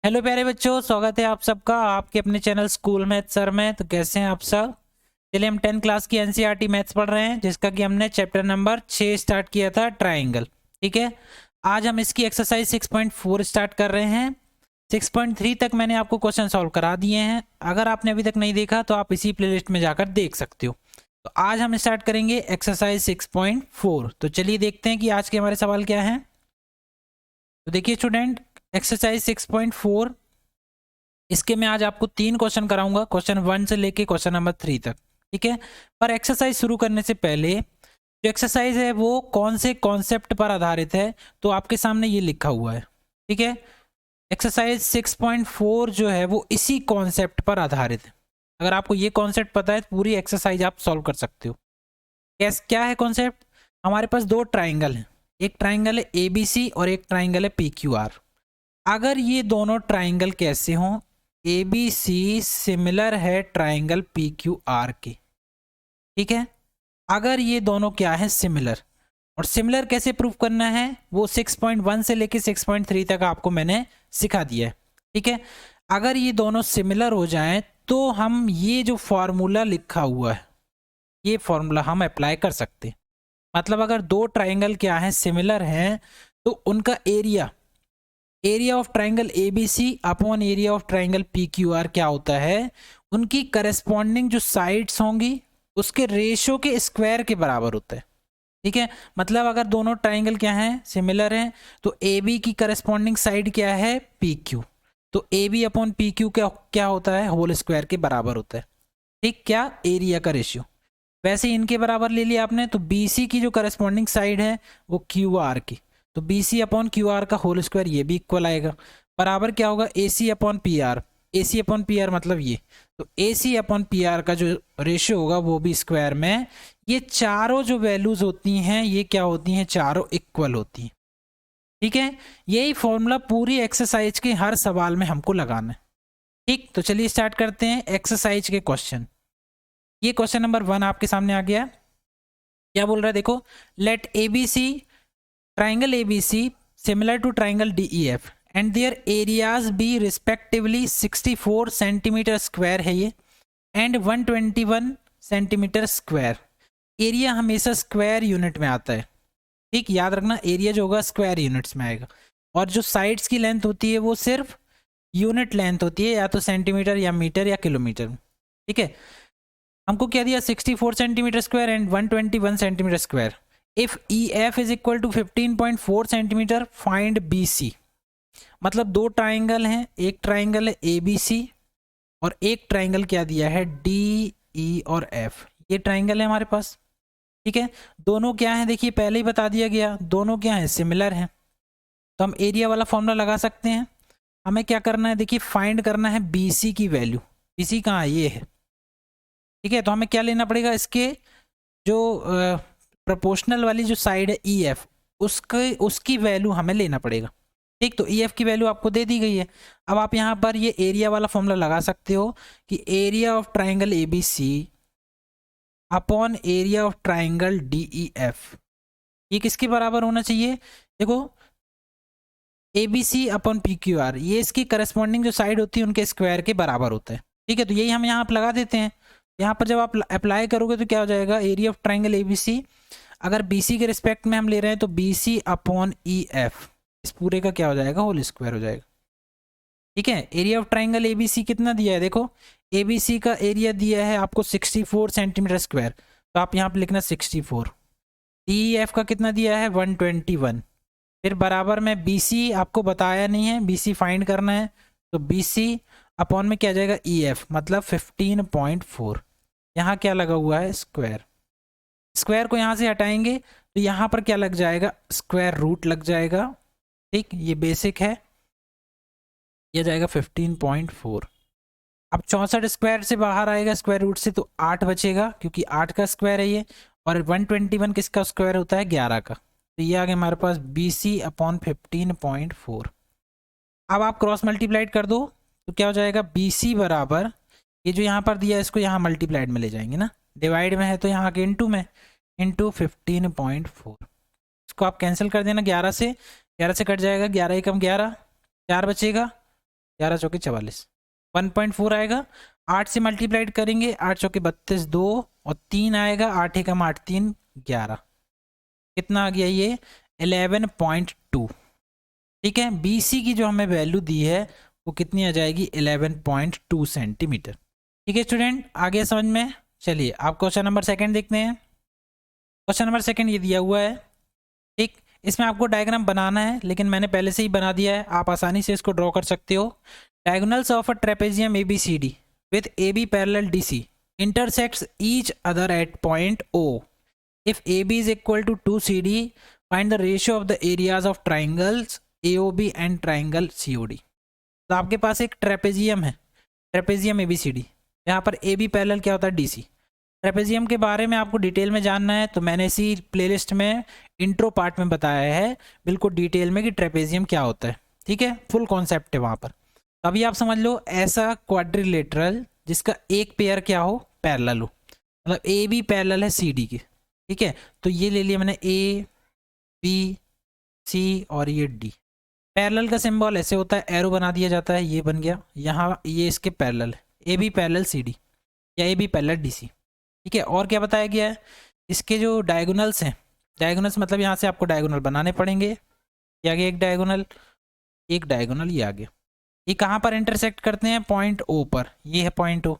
Hello प्यारे बच्चों, स्वागत है आप सबका आपके अपने चैनल स्कूल मैथ सर में। तो कैसे हैं आप सब। चलिए हम 10 क्लास की एनसीईआरटी मैथ्स पढ़ रहे हैं, जिसका कि हमने चैप्टर नंबर 6 स्टार्ट किया था, ट्राइंगल। ठीक है, आज हम इसकी एक्सरसाइज 6.4 स्टार्ट कर रहे हैं। 6.3 तक मैंने आपको क्वेश्चन सॉल्व करा दिए हैं। अगर आपने अभी तक नहीं देखा तो आप इसी प्लेलिस्ट में जाकर देख सकते हो। तो आज हम स्टार्ट करेंगे एक्सरसाइज 6.4। तो चलिए देखते हैं कि आज के हमारे सवाल क्या हैं। तो देखिए स्टूडेंट, एक्सरसाइज 6.4, इसके मैं आज आपको 3 क्वेश्चन कराऊंगा, क्वेश्चन 1 से लेके क्वेश्चन नंबर 3 तक। ठीक है, पर एक्सरसाइज शुरू करने से पहले जो एक्सरसाइज है वो कौन से कॉन्सेप्ट पर आधारित है, तो आपके सामने ये लिखा हुआ है। ठीक है, एक्सरसाइज 6.4 जो है वो इसी कॉन्सेप्ट पर आधारित है। अगर आपको ये कॉन्सेप्ट पता है तो पूरी एक्सरसाइज आप सॉल्व कर सकते हो। क्या है कॉन्सेप्ट। हमारे पास दो ट्राइंगल हैं, एक ट्राइंगल है ABC और एक ट्राइंगल है PQR। अगर ये दोनों ट्राइंगल कैसे हों, ABC सिमिलर है ट्राइंगल PQR के। ठीक है, अगर ये दोनों क्या है, सिमिलर। और सिमिलर कैसे प्रूव करना है वो 6.1 से लेके 6.3 तक आपको मैंने सिखा दिया है। ठीक है, अगर ये दोनों सिमिलर हो जाएं तो हम ये जो फॉर्मूला लिखा हुआ है, ये फॉर्मूला हम अप्लाई कर सकते हैं। मतलब अगर दो ट्राइंगल क्या है, सिमिलर हैं, तो उनका area of triangle ABC upon area of triangle PQR क्या होता है, उनकी करस्पॉन्डिंग जो साइड्स होंगी उसके रेशो के स्क्वायर के बराबर होता है। ठीक है, मतलब अगर दोनों ट्राइंगल क्या हैं, सिमिलर हैं, तो AB की करस्पॉन्डिंग साइड क्या है, PQ। तो AB अपॉन PQ क्या होता है, होल स्क्वायर के बराबर होता है। ठीक, क्या, एरिया का रेशियो। वैसे ही इनके बराबर ले लिया आपने, तो BC की जो करस्पॉन्डिंग साइड है वो QR की, तो BC अपॉन QR का होल स्क्वायर, ये भी इक्वल आएगा। बराबर क्या होगा, AC upon PR। AC upon PR मतलब ये, तो AC अपॉन PR का जो रेशियो होगा वो भी स्क्वायर में। ये चारों जो वैल्यूज होती हैं ये क्या होती हैं, चारों इक्वल होती हैं। ठीक है, यही फॉर्मूला पूरी एक्सरसाइज के हर सवाल में हमको लगाना है। ठीक, तो चलिए स्टार्ट करते हैं एक्सरसाइज के क्वेश्चन। ये क्वेश्चन नंबर 1 आपके सामने आ गया। क्या बोल रहा है देखो, let ABC triangle ABC similar to triangle DEF and their areas be respectively 64 centimetre square है ये, एंड 121 सेंटीमीटर स्क्वायर। एरिया हमेशा स्क्वायर यूनिट में आता है। ठीक, याद रखना, एरिया जो होगा स्क्वायर यूनिट्स में आएगा। और जो साइड्स की लेंथ होती है वो सिर्फ यूनिट लेंथ होती है, या तो सेंटीमीटर या मीटर या किलोमीटर। ठीक है, हमको क्या दिया, 64 centimetre square and 121 centimetre square. If EF is equal to 15.4 centimetre, find BC। मतलब दो ट्राइंगल हैं, एक ट्राइंगल है ABC और एक ट्राइंगल क्या दिया है, DE और F। ये ट्राइंगल है हमारे पास। ठीक है, दोनों क्या है, देखिए पहले ही बता दिया गया, दोनों क्या है, सिमिलर हैं। तो हम एरिया वाला फॉर्मूला लगा सकते हैं। हमें क्या करना है, देखिए फाइंड करना है BC की वैल्यू। BC कहाँ है, ये है। ठीक है, तो हमें क्या लेना पड़ेगा, इसके जो प्रोपोर्शनल वाली जो साइड है EF, उसकी वैल्यू हमें लेना पड़ेगा। ठीक, तो EF की वैल्यू आपको दे दी गई है। अब आप यहाँ पर ये एरिया वाला फॉर्मूला लगा सकते हो कि area of triangle ABC upon area of triangle DEF, ये किसके बराबर होना चाहिए, देखो ABC अपॉन PQR, ये इसकी करस्पॉन्डिंग जो साइड होती है उनके स्क्वायर के बराबर होता है। ठीक है, तो यही हम यहाँ पर लगा देते हैं। यहाँ पर जब आप अप्लाई करोगे तो क्या हो जाएगा, एरिया ऑफ ट्राइंगल ABC अगर BC के रिस्पेक्ट में हम ले रहे हैं तो BC अपॉन EF, इस पूरे का क्या हो जाएगा, होल स्क्वायर हो जाएगा। ठीक है, एरिया ऑफ ट्राइंगल ABC कितना दिया है, देखो ABC का एरिया दिया है आपको 64 सेंटीमीटर स्क्वायर, तो आप यहाँ पे लिखना 64। DEF का कितना दिया है, 121। फिर बराबर में BC आपको बताया नहीं है, BC फाइंड करना है, तो BC अपॉन में क्या आ जाएगा, EF मतलब 15.4। यहाँ क्या लगा हुआ है, स्क्वायर। स्क्वायर को यहाँ से हटाएंगे तो यहाँ पर क्या लग जाएगा, स्क्वायर रूट लग जाएगा। ठीक, ये बेसिक है, ये जाएगा 15.4। अब 64 स्क्वायर से बाहर आएगा स्क्वायर रूट से, तो 8 बचेगा क्योंकि 8 का स्क्वायर है ये, और 121 किसका स्क्वायर होता है, 11 का। तो ये आ गया हमारे पास BC अपॉन 15.4। अब आप क्रॉस मल्टीप्लाइड कर दो तो क्या हो जाएगा, BC बराबर, ये जो यहाँ पर दिया है इसको यहाँ मल्टीप्लाइड में ले जाएंगे ना, डिवाइड में है तो यहाँ के इंटू में, इंटू 15.4। इसको आप कैंसिल कर देना, 11 से कट जाएगा, 11 एकम 11, 4 बचेगा, 11 चौके 44, 1.4 आएगा। 8 से मल्टीप्लाइड करेंगे, 8 चौके 32, 2 और 3 आएगा, 8 एकम 8, 3 11, कितना आ गया ये 11.2। ठीक है, BC की जो हमें वैल्यू दी है वो कितनी आ जाएगी 11.2 सेंटीमीटर। ठीक है स्टूडेंट, आगे समझ में। चलिए आप क्वेश्चन नंबर सेकंड देखते हैं। क्वेश्चन नंबर सेकंड ये दिया हुआ है। ठीक, इसमें आपको डायग्राम बनाना है, लेकिन मैंने पहले से ही बना दिया है, आप आसानी से इसको ड्रॉ कर सकते हो। Diagonals of a trapezium ABCD with AB parallel DC intersects each other at point O. If AB is equal to 2CD, find the ratio of the areas of triangles AOB and triangle COD. तो आपके पास एक trapezium है, trapezium ABCD, यहाँ पर AB parallel क्या होता है DC। Trapezium के बारे में आपको डिटेल में जानना है तो मैंने इसी प्लेलिस्ट में इंट्रो पार्ट में बताया है बिल्कुल डिटेल में कि ट्रेपेजियम क्या होता है। ठीक है, फुल कॉन्सेप्ट है वहाँ पर। तो अभी आप समझ लो, ऐसा क्वाड्रिलेटरल जिसका एक पेयर क्या हो पैरेलल हो, मतलब AB पैरेलल है CD के। ठीक है, तो ये ले लिया मैंने A B C और ये D। पैरेलल का सिंबल ऐसे होता है, एरो बना दिया जाता है, ये बन गया यहाँ, ये इसके पैरेलल है AB पैरेलल CD या AB पैरेलल DC। ठीक है, और क्या बताया गया है, इसके जो डायगोनल्स हैं, डायगोनल्स मतलब यहाँ से आपको डायगोनल बनाने पड़ेंगे। ये आगे एक डायगोनल, एक डायगोनल ये आगे, ये कहाँ पर इंटरसेक्ट करते हैं पॉइंट O पर, ये है पॉइंट O।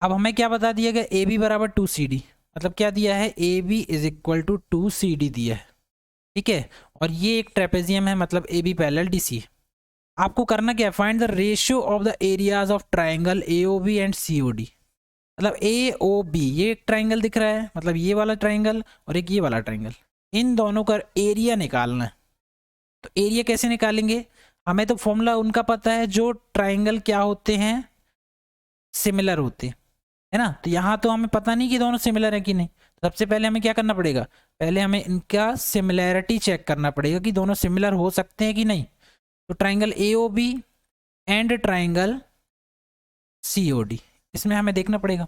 अब हमें क्या बता दिया गया AB बराबर 2CD, मतलब क्या दिया है AB is equal to 2CD दिया है। ठीक है, और ये एक ट्रेपेजियम है मतलब AB पैरेलल DC। आपको करना क्या है, find the ratio of the areas of triangle AOB and COD। मतलब AOB ये एक ट्राइंगल दिख रहा है, मतलब ये वाला ट्राइंगल और एक ये वाला ट्राइंगल, इन दोनों का एरिया निकालना है। तो एरिया कैसे निकालेंगे, हमें तो फॉर्मूला उनका पता है जो ट्राइंगल क्या होते हैं, सिमिलर होते हैं, है ना। तो यहाँ तो हमें पता नहीं कि दोनों सिमिलर है कि नहीं। सबसे पहले हमें क्या करना पड़ेगा, पहले हमें इनका सिमिलैरिटी चेक करना पड़ेगा कि दोनों सिमिलर हो सकते हैं कि नहीं। तो triangle AOB and triangle COD, इसमें हमें देखना पड़ेगा।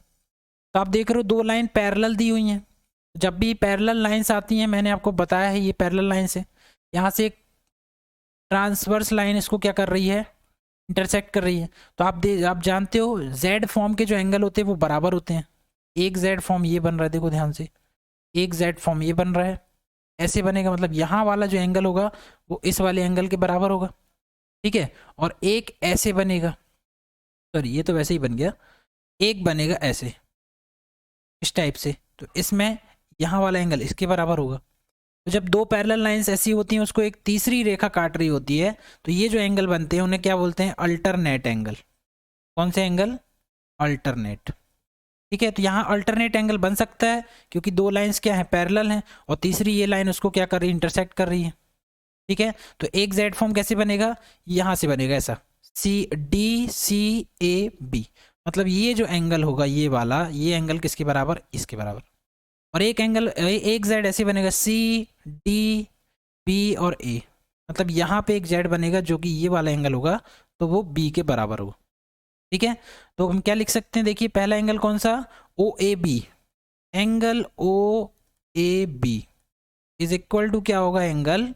तो आप देख रहे हो दो लाइन पैरेलल दी हुई हैं। जब भी पैरेलल लाइंस आती हैं, मैंने आपको बताया है ये पैरेलल लाइंस है, यहाँ से एक ट्रांसवर्स लाइन इसको क्या कर रही है, इंटरसेक्ट कर रही है। तो आप जानते हो Z फॉर्म के जो एंगल होते हैं वो बराबर होते हैं। एक Z फॉर्म ये बन रहा है, देखो ध्यान से, एक Z फॉर्म ये बन रहा है, ऐसे बनेगा, मतलब यहाँ वाला जो एंगल होगा वो इस वाले एंगल के बराबर होगा। ठीक है, और एक ऐसे बनेगा, सॉरी ये तो वैसे ही बन गया, एक बनेगा ऐसे इस टाइप से, तो इसमें यहाँ वाला एंगल इसके बराबर होगा। तो जब दो पैरेलल लाइंस ऐसी होती हैं, उसको एक तीसरी रेखा काट रही होती है, तो ये जो एंगल बनते हैं उन्हें क्या बोलते हैं, अल्टरनेट एंगल। कौन से एंगल, अल्टरनेट। ठीक है, तो यहाँ अल्टरनेट एंगल बन सकता है क्योंकि दो लाइंस क्या है पैरेलल हैं, और तीसरी ये लाइन उसको क्या कर रही है, इंटरसेक्ट कर रही है। ठीक है, तो एक Z फॉर्म कैसे बनेगा, यहाँ से बनेगा ऐसा DCAB, मतलब ये जो एंगल होगा ये वाला, ये एंगल किसके बराबर, इसके बराबर। और एक एंगल एक Z ऐसे बनेगा CDB और A, मतलब यहाँ पे एक Z बनेगा जो कि ये वाला एंगल होगा तो वो B के बराबर होगा। ठीक है, तो हम क्या लिख सकते हैं, देखिए पहला एंगल कौन सा, OAB, angle OAB is equal to क्या होगा, एंगल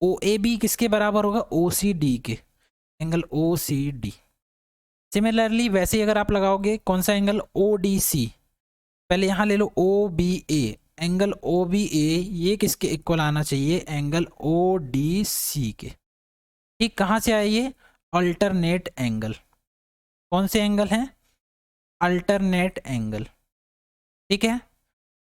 OAB किसके बराबर होगा, OCD के, एंगल OCD। सिमिलरली वैसे ही अगर आप लगाओगे कौन सा एंगल, ODC, पहले यहाँ ले लो OBA, एंगल OBA ये किसके इक्वल आना चाहिए, एंगल ODC के। ठीक, कहाँ से आए ये, अल्टरनेट एंगल। कौन से एंगल हैं, अल्टरनेट एंगल। ठीक है,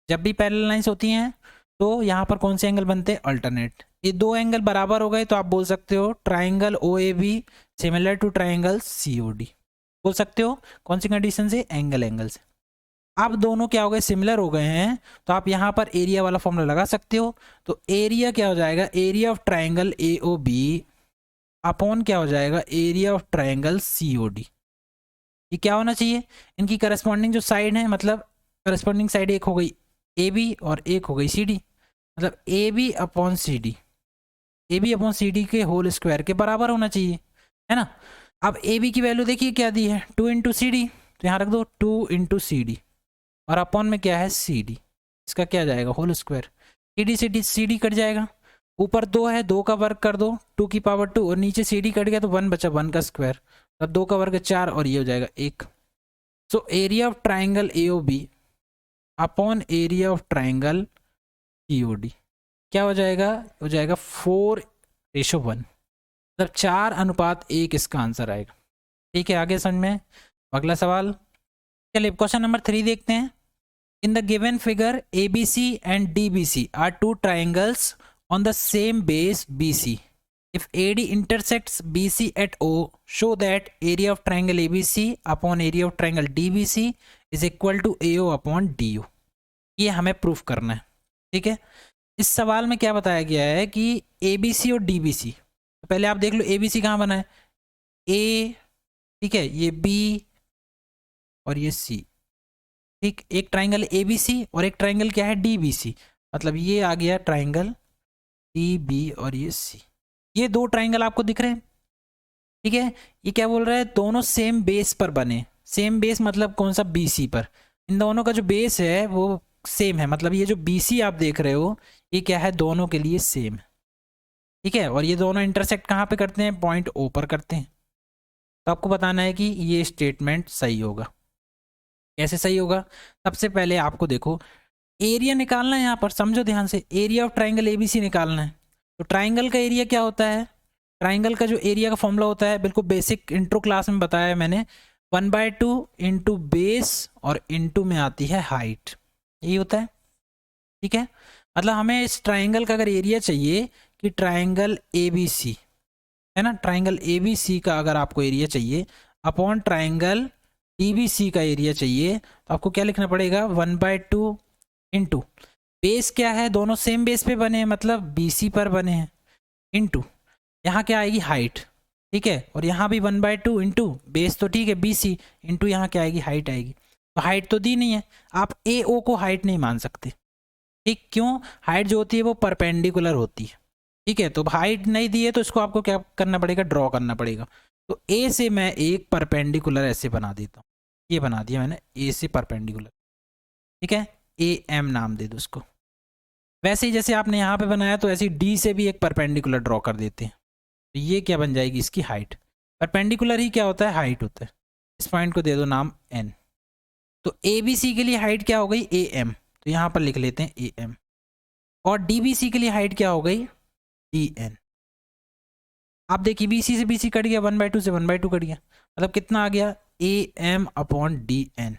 जब भी पैरेलल लाइंस होती हैं तो यहाँ पर कौन से एंगल बनते हैं, अल्टरनेट। ये दो एंगल बराबर हो गए तो आप बोल सकते हो triangle OAB similar to triangle COD, बोल सकते हो। कौन सी कंडीशन से, एंगल से। अब दोनों क्या हो गए, सिमिलर हो गए हैं, तो आप यहाँ पर एरिया वाला फॉर्मूला लगा सकते हो। तो एरिया क्या हो जाएगा, area of triangle AOB upon क्या हो जाएगा, एरिया ऑफ ट्राइंगल COD। ये क्या होना चाहिए, इनकी करस्पॉन्डिंग जो साइड है, मतलब करस्पॉन्डिंग साइड एक हो गई AB और एक हो गई CD, मतलब AB अपॉन CD के होल स्क्वायर के बराबर होना चाहिए, है ना। अब AB की वैल्यू देखिए क्या दी है, 2 इंटू CD, तो यहाँ रख दो 2 इंटू CD, और अपॉन में क्या है CD, इसका क्या जाएगा, होल स्क्वायर, CD कट जाएगा, ऊपर 2 है, 2 का वर्ग कर दो 2 की पावर 2, और नीचे CD कट गया तो 1 बचा, 1 का स्क्वायर, अब 2 का वर्ग 4 और ये हो जाएगा 1। So area of triangle AOB upon area of triangle POD क्या हो जाएगा? हो जाएगा 4:1, मतलब 4:1 इसका आंसर आएगा। ठीक है, आगे समझ में। अगला सवाल, चलिए क्वेश्चन नंबर 3 देखते हैं। In the given figure ABC and DBC are two triangles on the same base BC। If AD intersects BC at O, show that area of triangle ABC upon area of triangle DBC is equal to AO upon DO। ये हमें proof करना है। ठीक है, इस सवाल में क्या बताया गया है कि ABC और DBC, तो पहले आप देख लो ABC कहाँ बना है, A, ठीक है, ये B और ये C। ठीक, एक ट्राइंगल ABC और एक ट्राइंगल क्या है DBC, मतलब ये आ गया ट्राइंगल DB और ये C। ये दो ट्राइंगल आपको दिख रहे हैं। ठीक है, ये क्या बोल रहा है, दोनों सेम बेस पर बने। सेम बेस मतलब कौन सा, BC पर। इन दोनों का जो बेस है वो सेम है, मतलब ये जो BC आप देख रहे हो ये क्या है, दोनों के लिए सेम है। ठीक है, और ये दोनों इंटरसेक्ट कहाँ पे करते हैं, पॉइंट O पर करते हैं। तो आपको बताना है कि ये स्टेटमेंट सही होगा। कैसे सही होगा? सबसे पहले आपको देखो एरिया निकालना है, यहाँ पर समझो ध्यान से, एरिया ऑफ ट्राइंगल ABC निकालना है। तो ट्राइंगल का एरिया क्या होता है, ट्राइंगल का जो एरिया का फॉर्मूला होता है, बिल्कुल बेसिक इंट्रो क्लास में बताया है मैंने, 1/2 इंटू बेस और इंटू में आती है हाइट, यही होता है। ठीक है, मतलब हमें इस ट्राइंगल का अगर एरिया चाहिए कि ट्राइंगल ABC है ना, ट्राइंगल ABC का अगर आपको एरिया चाहिए अपॉन ट्राइंगल DBC का एरिया चाहिए, तो आपको क्या लिखना पड़ेगा, 1/2 इंटू बेस क्या है, दोनों सेम बेस पे बने हैं मतलब BC पर बने हैं, इंटू यहाँ क्या आएगी हाइट। ठीक है, और यहाँ भी 1/2 इंटू बेस तो ठीक है BC, इंटू यहाँ क्या आएगी, हाइट आएगी। तो हाइट तो दी नहीं है, आप AO को हाइट नहीं मान सकते। ठीक, क्यों? हाइट जो होती है वो परपेंडिकुलर होती है। ठीक है, तो हाइट नहीं दी है तो इसको आपको क्या करना पड़ेगा, ड्रॉ करना पड़ेगा। तो A से मैं एक परपेंडिकुलर ऐसे बना देता हूँ, ये बना दिया मैंने A से परपेंडिकुलर। ठीक है, AM नाम दे दो उसको। वैसे ही जैसे आपने यहाँ पे बनाया तो ऐसे ही D से भी एक परपेंडिकुलर ड्रॉ कर देते हैं। तो ये क्या बन जाएगी, इसकी हाइट। परपेंडिकुलर ही क्या होता है, हाइट होता है। इस पॉइंट को दे दो नाम N। तो ABC के लिए हाइट क्या हो गई, AM, तो यहाँ पर लिख लेते हैं AM। और DBC के लिए हाइट क्या हो गई, DN। आप देखिए BC से BC कट गया, 1/2 से 1/2 कट गया, मतलब कितना आ गया, AM अपॉन DN।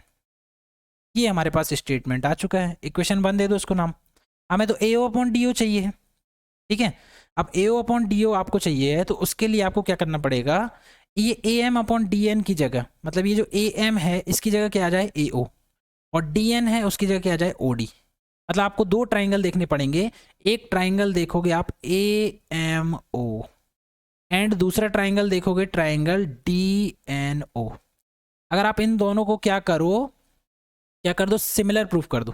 ये हमारे पास स्टेटमेंट आ चुका है। इक्वेशन 1 दे दो उसको नाम। हमें तो AO अपॉन DO चाहिए है। ठीक है, अब AO अपॉन DO आपको चाहिए है तो उसके लिए आपको क्या करना पड़ेगा, ये AM अपॉन DN की जगह, मतलब ये जो AM है इसकी जगह क्या आ जाए, AO, और DN है उसकी जगह क्या आ जाए, OD। मतलब आपको दो ट्राइंगल देखने पड़ेंगे। एक ट्राइंगल देखोगे आप AMO एंड दूसरा ट्राइंगल देखोगे ट्राइंगल DNO। अगर आप इन दोनों को क्या कर दो, सिमिलर प्रूफ कर दो,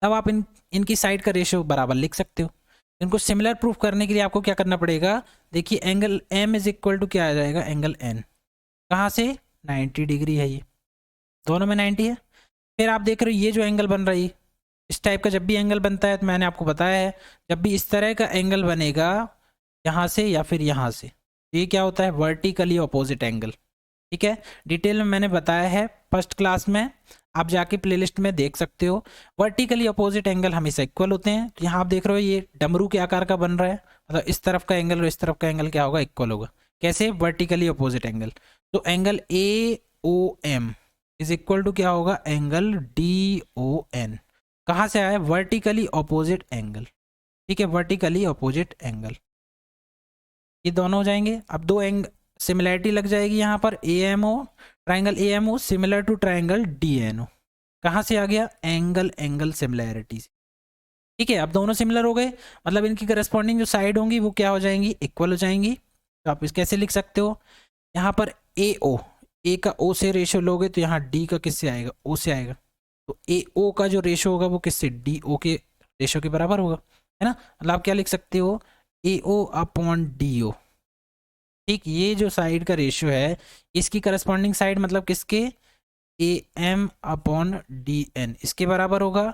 तब आप इनकी साइड का रेशियो बराबर लिख सकते हो। इनको सिमिलर प्रूफ करने के लिए आपको क्या करना पड़ेगा, देखिए angle M is equal to क्या आ जाएगा, एंगल N, कहाँ से, 90 डिग्री है, ये दोनों में 90 है। फिर आप देख रहे हो ये जो एंगल बन रहा है, इस टाइप का जब भी एंगल बनता है तो मैंने आपको बताया है, जब भी इस तरह का एंगल बनेगा यहाँ से या फिर यहाँ से, ये क्या होता है, वर्टिकली अपोजिट एंगल। ठीक है, डिटेल में मैंने बताया है फर्स्ट क्लास में, आप जाके प्लेलिस्ट में देख सकते हो। वर्टिकली अपोजिट एंगल हमेशा इक्वल होते हैं। तो यहाँ आप देख रहे हो ये डमरू के आकार का बन रहा है, मतलब इस तरफ का एंगल और इस तरफ का एंगल क्या होगा, इक्वल होगा। कैसे, वर्टिकली अपोजिट एंगल। तो angle AOM is equal to क्या होगा, एंगल DON। कहाँ से आया, वर्टिकली अपोजिट एंगल। ठीक है, वर्टिकली अपोजिट एंगल, ये दोनों हो जाएंगे। अब दो एंगल सिमिलैरिटी लग जाएगी यहाँ पर, AMO, triangle AMO similar to triangle DNO। कहाँ से आ गया, एंगल सिमिलैरिटी से। ठीक है, अब दोनों सिमिलर हो गए, मतलब इनकी करस्पॉन्डिंग जो साइड होंगी वो क्या हो जाएंगी, इक्वल हो जाएंगी। तो आप इस कैसे लिख सकते हो, यहाँ पर AO, A का O से रेशियो लोगे तो यहाँ D का किससे आएगा, O से आएगा। तो AO का जो रेशियो होगा वो किससे, DO के रेशियो के बराबर होगा, है ना। मतलब आप क्या लिख सकते हो, AO अपॉन DO। ठीक, ये जो साइड का रेशियो है इसकी करस्पॉन्डिंग साइड मतलब किसके, AM अपॉन DN, इसके बराबर होगा।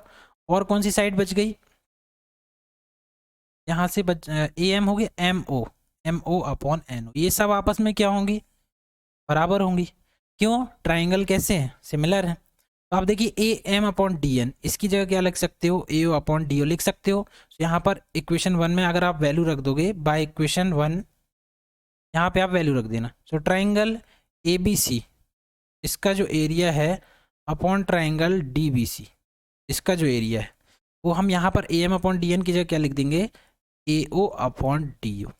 और कौन सी साइड बच गई, यहाँ से ए एम होगी M O upon N O, ये सब आपस में क्या होंगी, बराबर होंगी। क्यों, ट्राइंगल कैसे हैं, सिमिलर है। तो आप देखिए A M upon D N, इसकी जगह क्या लिख सकते हो, ए ओ अपॉन डी ओ लिख सकते हो। तो यहाँ पर इक्वेशन 1 में अगर आप वैल्यू रख दोगे, बाय इक्वेशन 1 यहाँ पे आप वैल्यू रख देना। So triangle A B C, इसका जो एरिया है upon triangle D B C, इसका जो एरिया है वो हम यहाँ पर A M upon D N की जगह क्या लिख देंगे, ए ओ अपॉन डी ओ।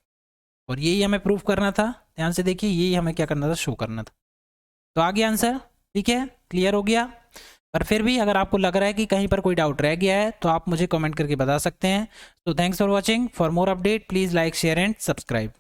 और यही हमें प्रूफ करना था, ध्यान से देखिए, यही हमें क्या करना था, शो करना था। तो आ गया आंसर, ठीक है, क्लियर हो गया। पर फिर भी अगर आपको लग रहा है कि कहीं पर कोई डाउट रह गया है तो आप मुझे कमेंट करके बता सकते हैं। तो thanks for watching, for more update please like share and subscribe.